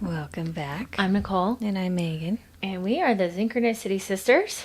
Welcome back. I'm Nicole. And I'm Megan. And we are the Synchronicity Sisters.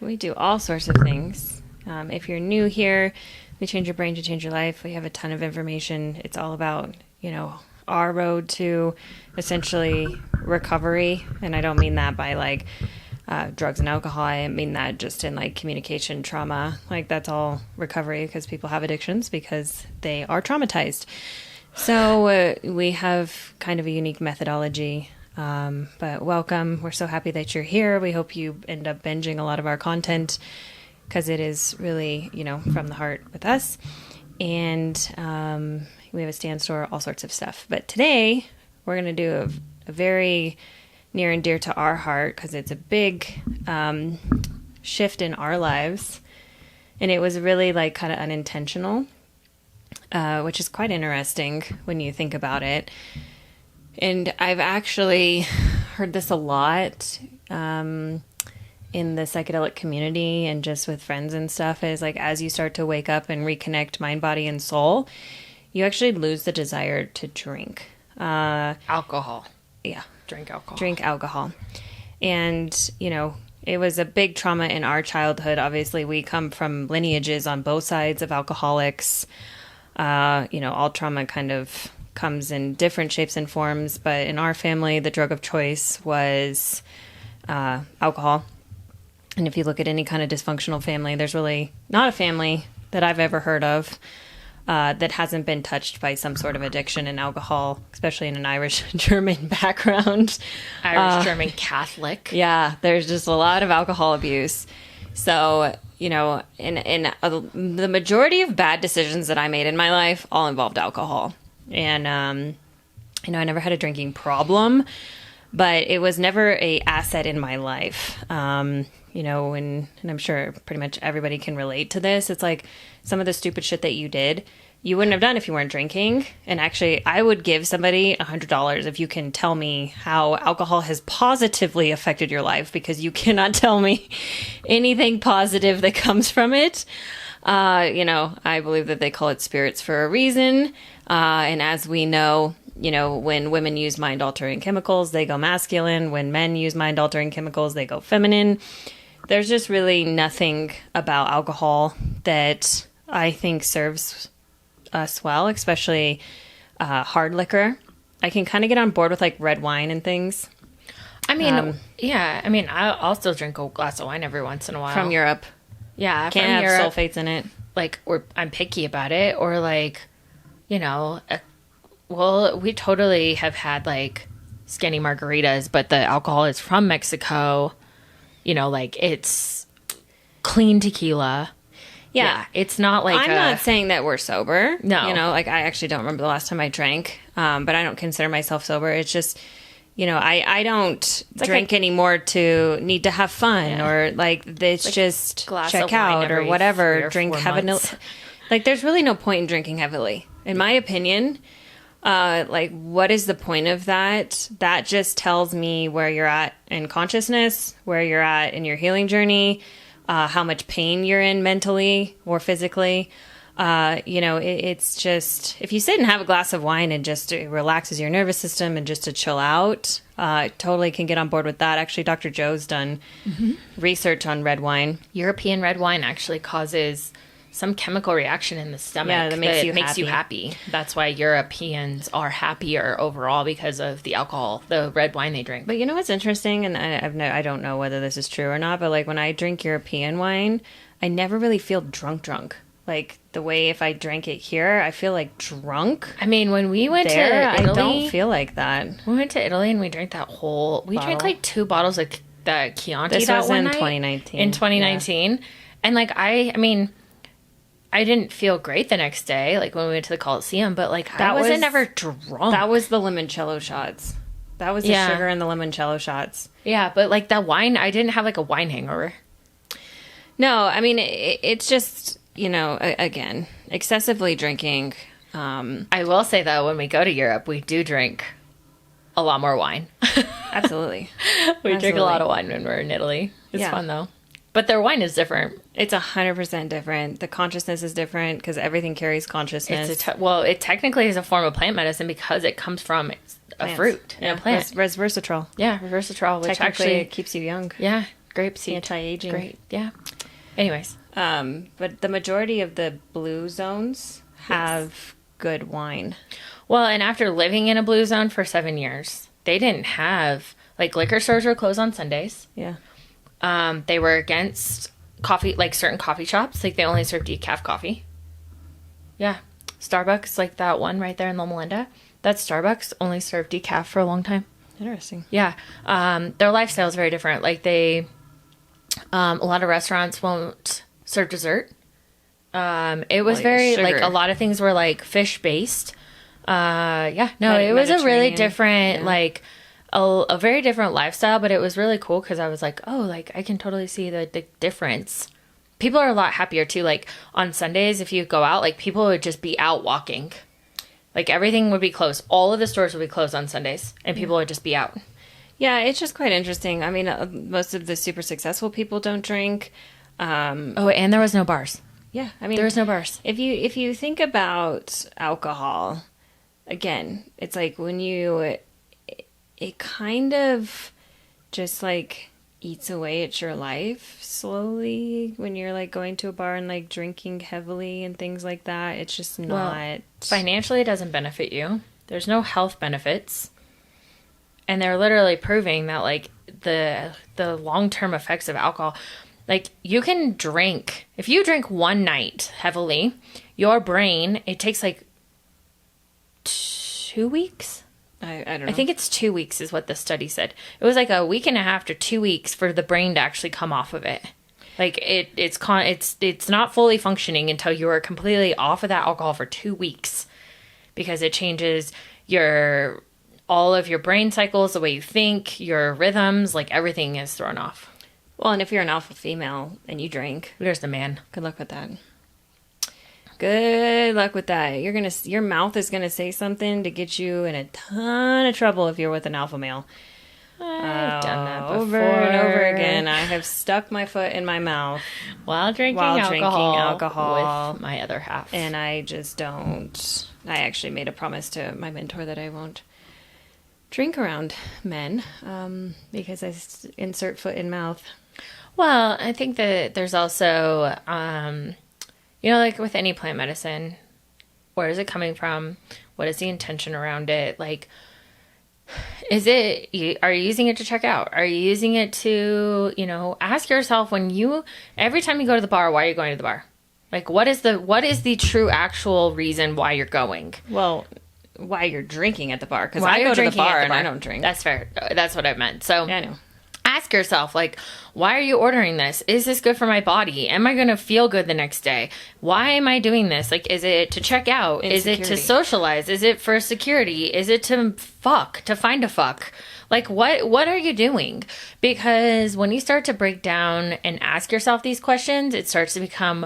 We do all sorts of things. If you're new here, we change your brain to change your life. We have a ton of information. It's all about, our road to essentially recovery. And I don't mean that by drugs and alcohol. I mean that just in communication trauma. That's all recovery because people have addictions because they are traumatized. So we have kind of a unique methodology, but welcome. We're so happy that you're here. We hope you end up binging a lot of our content because it is really, from the heart with us. And we have a stand store, all sorts of stuff. But today we're going to do a very near and dear to our heart because it's a big shift in our lives. And it was really kind of unintentional. Which is quite interesting when you think about it. And I've actually heard this a lot in the psychedelic community and just with friends and stuff is as you start to wake up and reconnect mind, body, and soul, you actually lose the desire to drink. Alcohol. Yeah. Drink alcohol. Drink alcohol. And, it was a big trauma in our childhood. Obviously, we come from lineages on both sides of alcoholics. All trauma kind of comes in different shapes and forms, but in our family, the drug of choice was alcohol. And if you look at any kind of dysfunctional family, there's really not a family that I've ever heard of that hasn't been touched by some sort of addiction in alcohol, especially in an Irish-German background. Irish-German Catholic. Yeah, there's just a lot of alcohol abuse. So, in the majority of bad decisions that I made in my life all involved alcohol. And, I never had a drinking problem, but it was never a asset in my life. And I'm sure pretty much everybody can relate to this. It's some of the stupid shit that you did, you wouldn't have done if you weren't drinking. And actually, I would give somebody $100 if you can tell me how alcohol has positively affected your life, because you cannot tell me anything positive that comes from it. I believe that they call it spirits for a reason. And as we know, when women use mind-altering chemicals, they go masculine. When men use mind-altering chemicals, they go feminine. There's just really nothing about alcohol that I think serves us well, especially hard liquor. I can kind of get on board with red wine and things. I'll still drink a glass of wine every once in a while. From Europe. Yeah, can't have Europe, sulfates in it. Or I'm picky about it, or we totally have had skinny margaritas, but the alcohol is from Mexico. It's clean tequila. Yeah, it's not I'm not saying that we're sober. No. I actually don't remember the last time I drank, but I don't consider myself sober. It's just, I don't drink anymore to need to have fun or it's just check out or whatever. Drink, have there's really no point in drinking heavily. In my opinion, what is the point of that? That just tells me where you're at in consciousness, where you're at in your healing journey, how much pain you're in mentally or physically. It's just, if you sit and have a glass of wine and just it relaxes your nervous system and just to chill out, totally can get on board with that. Actually, Dr. Joe's done research on red wine. European red wine actually causes some chemical reaction in the stomach that makes you happy. That's why Europeans are happier overall, because of the alcohol, the red wine they drink. But what's interesting, and I don't know whether this is true or not, but when I drink European wine, I never really feel drunk. The way if I drank it here, I feel drunk. When we went to Italy, I don't feel like that. We went to Italy and we drank that whole... We drank 2 bottles of the Chianti this was in 2019. In 2019. Yeah. And I didn't feel great the next day, when we went to the Coliseum, but I wasn't never drunk. That was the limoncello shots. That was the sugar in the limoncello shots. Yeah, but that wine, I didn't have a wine hangover. No, it's just, again, excessively drinking. I will say though, when we go to Europe, we do drink a lot more wine. Absolutely. We drink a lot of wine when we're in Italy. It's fun though. But their wine is different. It's 100% different. The consciousness is different because everything carries consciousness. It technically is a form of plant medicine because it comes from a fruit and a plant. Resveratrol. Yeah, resveratrol, which Technically, actually it keeps you young. Yeah, grapeseed. Anti-aging. Great. Yeah. Anyways. But the majority of the blue zones have good wine. Well, and after living in a blue zone for 7 years, they didn't have, like, liquor stores were closed on Sundays. Yeah. They were against coffee, like certain coffee shops. Like, they only served decaf coffee. Yeah. Starbucks, like that one right there in Loma Linda, that Starbucks only served decaf for a long time. Interesting. Yeah. Their lifestyle is very different. Like, a lot of restaurants won't serve dessert. It was Like very, sugar. like, a lot of things were, like, fish-based. Yeah. No, Med- it was a really Mediterranean. different, Yeah. like, a very different lifestyle, but it was really cool because I was like, oh, like, I can totally see the difference. People are a lot happier, too. Like, on Sundays, if you go out, like, people would just be out walking. Like, everything would be closed. All of the stores would be closed on Sundays, and people would just be out. Yeah, it's just quite interesting. I mean, most of the super successful people don't drink. Oh, and there was no bars. Yeah, I mean, There was no bars. if you think about alcohol, again, it's like when it kind of just like eats away at your life slowly when you're like going to a bar and like drinking heavily and things like that. It's just not Financially, it doesn't benefit you. There's no health benefits. And they're literally proving that, like, the long-term effects of alcohol, like, you can drink, if you drink one night heavily, your brain, it takes like 2 weeks. I don't know. I think it's 2 weeks is what the study said. It was like a week and a half to 2 weeks for the brain to actually come off of it. Like, it's not fully functioning until you are completely off of that alcohol for 2 weeks, because it changes all of your brain cycles, the way you think, your rhythms, like, everything is thrown off. Well, and if you're an alpha female and you drink, There's the man. good luck with that. Good luck with that. Your mouth is gonna say something to get you in a ton of trouble if you're with an alpha male. I've done that before. Over and over again. I have stuck my foot in my mouth While drinking alcohol with my other half. and I just don't. I actually made a promise to my mentor that I won't drink around men because I insert foot in mouth. Well, I think that there's also, like with any plant medicine, where is it coming from? What is the intention around it? Like, are you using it to check out? Are you using it to, ask yourself every time you go to the bar, why are you going to the bar? Like, what is the true actual reason why you're going? Well, why you're drinking at the bar? Because Why I you're go to the drinking at bar the and I don't drink. That's fair. That's what I meant. So Yeah, I know. ask yourself, like, why are you ordering this? Is this good for my body? Am I going to feel good the next day? Why am I doing this? Like, is it to check out? Is it to Insecurity. socialize? Is it for security? Is it to find a fuck? Like, what are you doing? Because when you start to break down and ask yourself these questions, it starts to become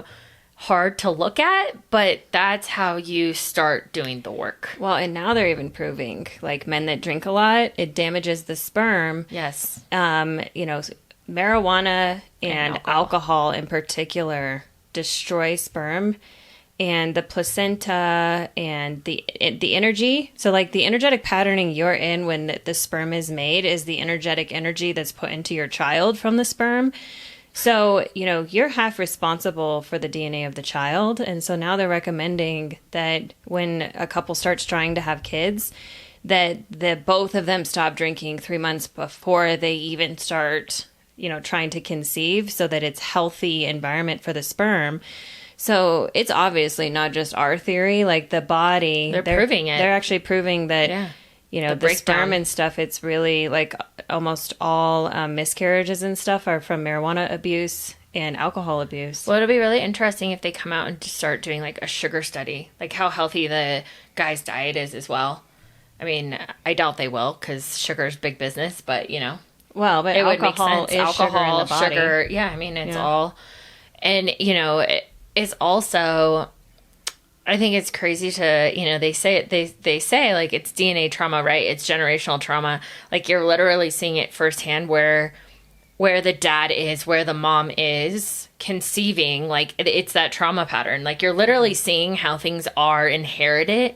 hard to look at, but that's how you start doing the work. Well, and now they're even proving, like, men that drink a lot, it damages the sperm. Yes. Marijuana and alcohol in particular destroy sperm and the placenta and the energy. So, like, the energetic patterning you're in when the sperm is made is the energetic energy that's put into your child from the sperm. So, you're half responsible for the DNA of the child. And so now they're recommending that when a couple starts trying to have kids, that both of them stop drinking 3 months before they even start, trying to conceive, so that it's healthy environment for the sperm. So it's obviously not just our theory, like the body. They're proving it. They're actually proving that, the breakdown. sperm and stuff, it's really like almost all miscarriages and stuff are from marijuana abuse and alcohol abuse. Well, it'll be really interesting if they come out and just start doing like a sugar study, like how healthy the guy's diet is as well. I mean, I doubt they will because sugar is big business, but Well, but it would make alcohol sense. is sugar in the body. sugar. Yeah, I mean, it's all, and it's also, I think it's crazy to, they say like it's DNA trauma, right? It's generational trauma. Like, you're literally seeing it firsthand where the dad is, where the mom is conceiving, like it's that trauma pattern. Like, you're literally seeing how things are inherited.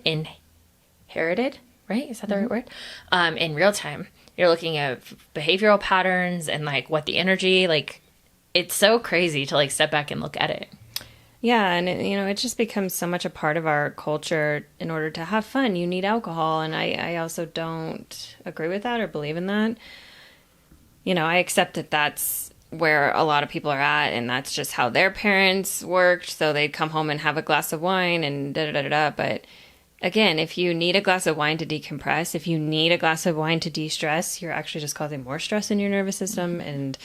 right? Is that the right word? In real time. You're looking at behavioral patterns and like what the energy, like it's so crazy to like step back and look at it. Yeah, and it just becomes so much a part of our culture. In order to have fun, you need alcohol, and I also don't agree with that or believe in that. I accept that that's where a lot of people are at, and that's just how their parents worked, so they'd come home and have a glass of wine and da-da-da-da-da. But again, if you need a glass of wine to decompress, if you need a glass of wine to de-stress, you're actually just causing more stress in your nervous system. And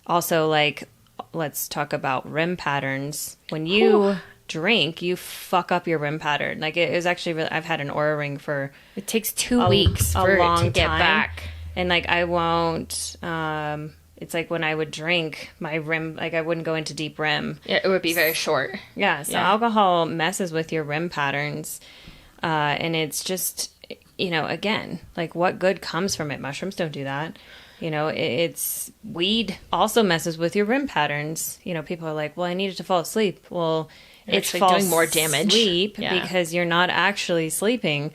also, like, let's talk about REM patterns. When you drink, you fuck up your REM pattern. Like, it was actually really, I've had an Aura ring for it takes 2 weeks for a long it to get time. back. And like, I won't, it's like when I would drink, my REM, like I wouldn't go into deep REM. Yeah, it would be very short. Yeah, so alcohol messes with your REM patterns. And it's just, again, like what good comes from it? Mushrooms don't do that. It's weed also messes with your REM patterns. People are like, well, I needed to fall asleep. Well, it's doing more damage. Sleep because you're not actually sleeping.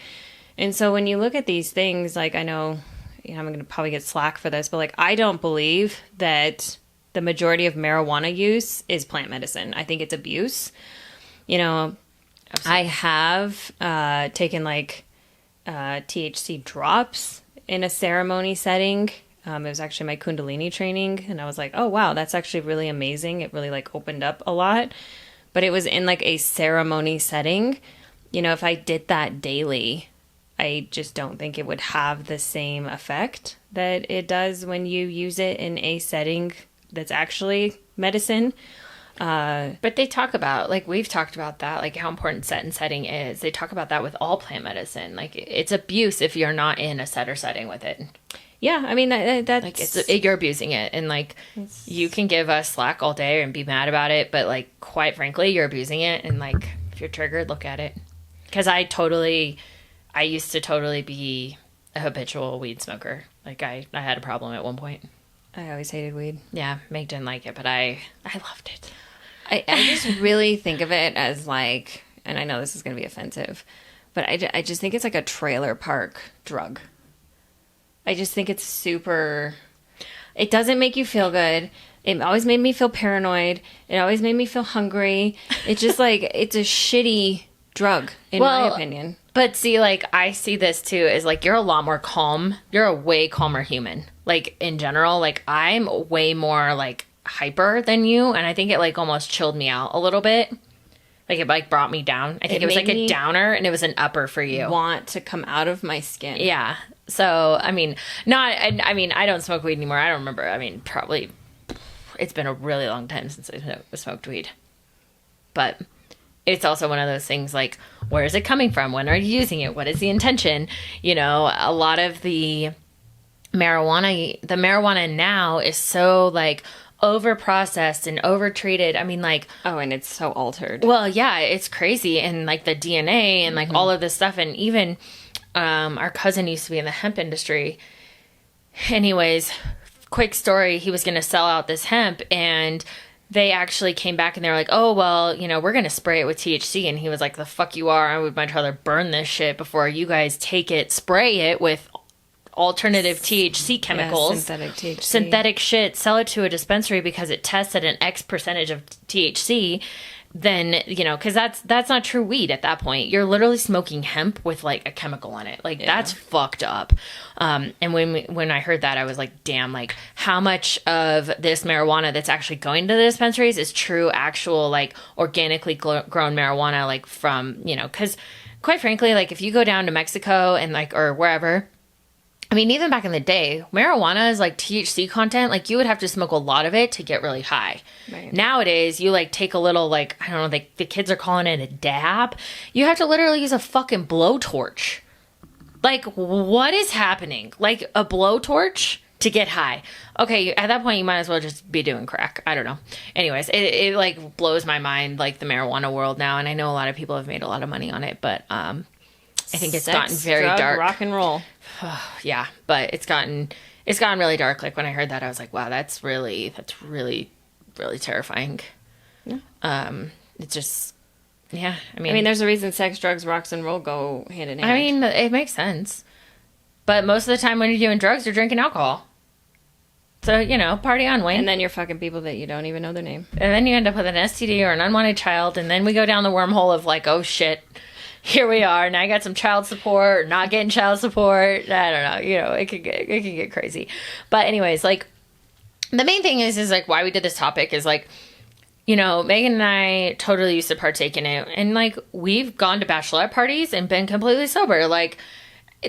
And so when you look at these things, like I know, I'm going to probably get slack for this, but like I don't believe that the majority of marijuana use is plant medicine. I think it's abuse. Absolutely. I have taken like THC drops in a ceremony setting. It was actually my Kundalini training, and I was like, oh wow, that's actually really amazing. It really like opened up a lot, but it was in like a ceremony setting. If I did that daily, I just don't think it would have the same effect that it does when you use it in a setting that's actually medicine. But they talk about, like we've talked about that, like how important set and setting is. They talk about that with all plant medicine. Like it's abuse if you're not in a set or setting with it. Yeah, I mean, that's... Like, you're abusing it, and, like, you can give us slack all day and be mad about it, but, like, quite frankly, you're abusing it, and, like, if you're triggered, look at it. Because I used to totally be a habitual weed smoker. Like, I had a problem at one point. I always hated weed. Yeah, Meg didn't like it, but I loved it. I just really think of it as, like, and I know this is going to be offensive, but I just think it's like a trailer park drug. I just think it's super... It doesn't make you feel good. It always made me feel paranoid. It always made me feel hungry. It's just like, it's a shitty drug, in my opinion. But see, like, I see this too as like, you're a lot more calm. You're a way calmer human. Like, in general, like, I'm way more, like, hyper than you. And I think it, like, almost chilled me out a little bit. Like, it, like, brought me down. I think it was, like, a downer, and it was an upper for you. Want to come out of my skin. Yeah. So, I mean, I don't smoke weed anymore. I don't remember. I mean, probably, it's been a really long time since I smoked weed. But it's also one of those things, like, where is it coming from? When are you using it? What is the intention? A lot of the marijuana now is so, like, over-processed and over-treated. I mean, like... Oh, and it's so altered. Well, yeah, it's crazy. And, like, the DNA and, like, all of this stuff. And even our cousin used to be in the hemp industry. Anyways, quick story. He was going to sell out this hemp, and they actually came back and they were like, oh, well, we're going to spray it with THC. And he was like, the fuck you are. I would much rather burn this shit before you guys take it, spray it with alternative THC chemicals, synthetic shit, sell it to a dispensary because it tests at an X percentage of THC, then, because that's not true weed at that point. You're literally smoking hemp with, like, a chemical in it. Like, that's fucked up. And when I heard that, I was like, damn, like, how much of this marijuana that's actually going to the dispensaries is true, actual, like, organically grown marijuana, like, from, because, quite frankly, like, if you go down to Mexico and, like, or wherever... I mean, even back in the day, marijuana is like THC content. Like, you would have to smoke a lot of it to get really high. Right. Nowadays, you like take a little, like, I don't know, the kids are calling it a dab. You have to literally use a fucking blowtorch. Like, what is happening? Like, a blowtorch to get high. Okay, at that point, you might as well just be doing crack. I don't know. Anyways, it like blows my mind, like, the marijuana world now. And I know a lot of people have made a lot of money on it, but I think it's gotten very dark. Rock and roll. Yeah, but it's gotten really dark. Like, when I heard that, I was like, wow, that's really, really terrifying. Yeah. It's just, Yeah. I mean, there's a reason sex, drugs, rocks, and roll go hand in hand. I mean, it makes sense. But most of the time when you're doing drugs, you're drinking alcohol. So, you know, party on, Wayne. And then you're fucking people that you don't even know their name. And then you end up with an STD or an unwanted child. And then we go down the wormhole of like, oh shit, here we are. Now I got some child support, not getting child support. I don't know. You know, it could get crazy. But anyways, like, the main thing is like why we did this topic is like, you know, Megan and I totally used to partake in it. And like, we've gone to bachelorette parties and been completely sober. Like,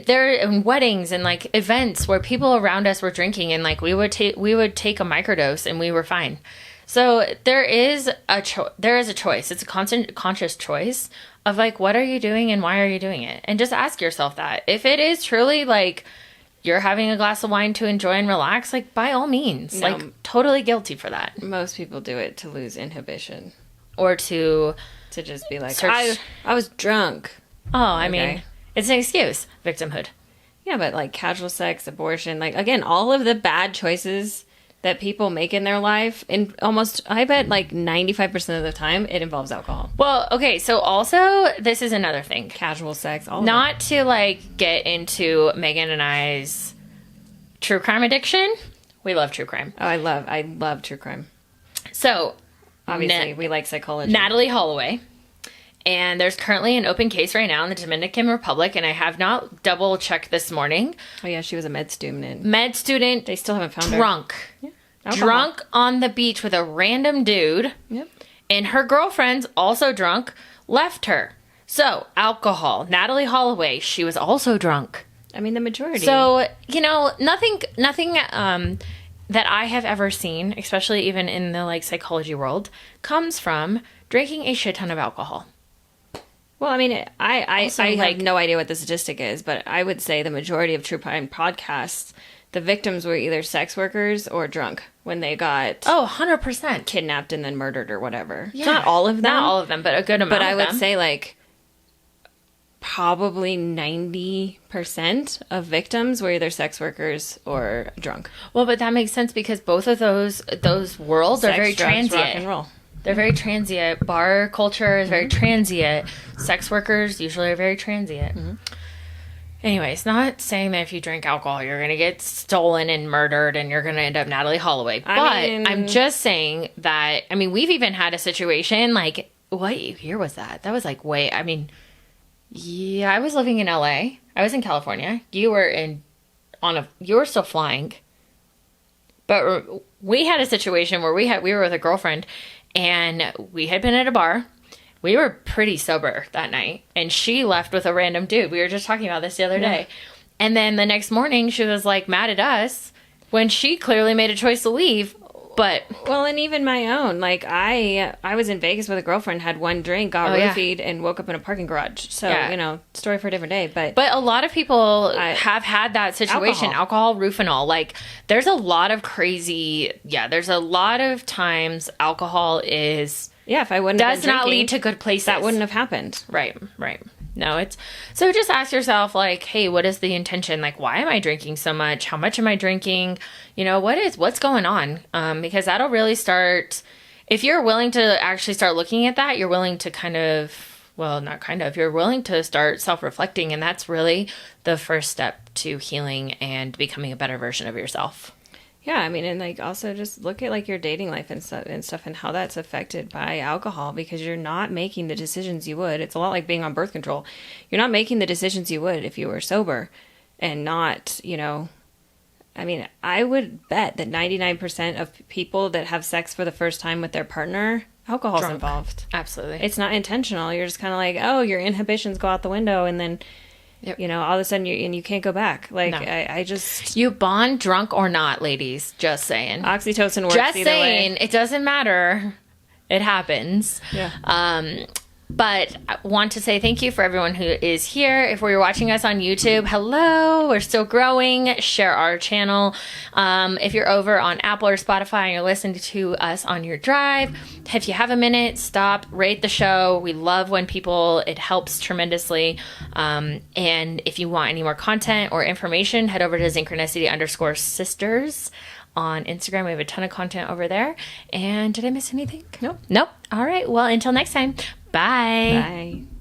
there in weddings and like events where people around us were drinking and like we would take a microdose and we were fine. So there is a choice. It's a conscious choice of like, what are you doing and why are you doing it? And just ask yourself that. If it is truly like you're having a glass of wine to enjoy and relax, like by all means, No. like totally guilty for that. Most people do it to lose inhibition. Or to just be like, search. I was drunk. Oh, I Okay. mean, it's an excuse. Victimhood. Yeah, but like casual sex, abortion, like again, all of the bad choices that people make in their life, and almost, I bet like 95% of the time, it involves alcohol. Well, okay, so also, this is another thing. Casual sex, all of Not to like get into Megan and I's true crime addiction. We love true crime. it. Oh, I love true crime. So, Obviously, we like psychology. Natalie Holloway. And there's currently an open case right now in the Dominican Republic, and I have not double checked this morning. Oh yeah, she was a med student. Med student, They still haven't found her. drunk. Yeah. Alcohol. Drunk on the beach with a random dude. Yep. And her girlfriends, also drunk, left her. So, alcohol. Natalie Holloway, she was also drunk. I mean, the majority. So, you know, nothing that I have ever seen, especially even in the like psychology world, comes from drinking a shit ton of alcohol. Well, I mean, I like- have no idea what the statistic is, but I would say the majority of true crime podcasts, the victims were either sex workers or drunk when they got Oh, 100%. kidnapped and then murdered or whatever. Yeah. Not all of them. Not all of them, but a good amount But I of would them. say like probably 90% of victims were either sex workers or drunk. Well, but that makes sense because both of those worlds are Sex, very drugs, transient. rock and roll. They're very transient. Bar culture is very transient. Sex workers usually are very transient. Anyways, not saying that if you drink alcohol, you're going to get stolen and murdered and you're going to end up Natalie Holloway. But mean- I'm just saying that, I mean, we've even had a situation like, what year was that? That was like way, I mean, yeah, I was living in LA. I was in California. You were you were still flying. But we had a situation where we were with a girlfriend and we had been at a bar. We were pretty sober that night and she left with a random dude. We were just talking about this the other day. And then the next morning she was like mad at us when she clearly made a choice to leave. But Well, and even my own, like I was in Vegas with a girlfriend, had one drink, got Oh, yeah. roofied, and woke up in a parking garage. So, Yeah. you know, story for a different day. But a lot of people have had that situation. Alcohol, roof and all. Like, there's a lot of there's a lot of times alcohol is... yeah, if I wouldn't have does been not drinking, lead to good places. that wouldn't have happened. Right. No, it's... So just ask yourself, like, hey, what is the intention? Like, why am I drinking so much? How much am I drinking? You know, what's going on? Because that'll really start... If you're willing to actually start looking at that, you're willing to you're willing to start self-reflecting, and that's really the first step to healing and becoming a better version of yourself. Yeah, I mean, and like also just look at like your dating life and stuff and how that's affected by alcohol, because you're not making the decisions you would. It's a lot like being on birth control. You're not making the decisions you would if you were sober and not, you know, I mean, I would bet that 99% of people that have sex for the first time with their partner, alcohol's Drunk. involved. Absolutely. It's not intentional. You're just kind of like, oh, your inhibitions go out the window, and then, Yep. you know, all of a sudden you can't go back. Like, No. I just... You bond drunk or not, ladies. Just saying. Oxytocin works Just either saying. way. It doesn't matter. It happens. Yeah. But I want to say thank you for everyone who is here. If you're watching us on YouTube, hello. We're still growing. Share our channel. If you're over on Apple or Spotify and you're listening to us on your drive, if you have a minute, stop, rate the show. We love when it helps tremendously. And if you want any more content or information, head over to synchronicity_sisters on Instagram. We have a ton of content over there. And did I miss anything? Nope. Nope. All right. Well, until next time. Bye. Bye.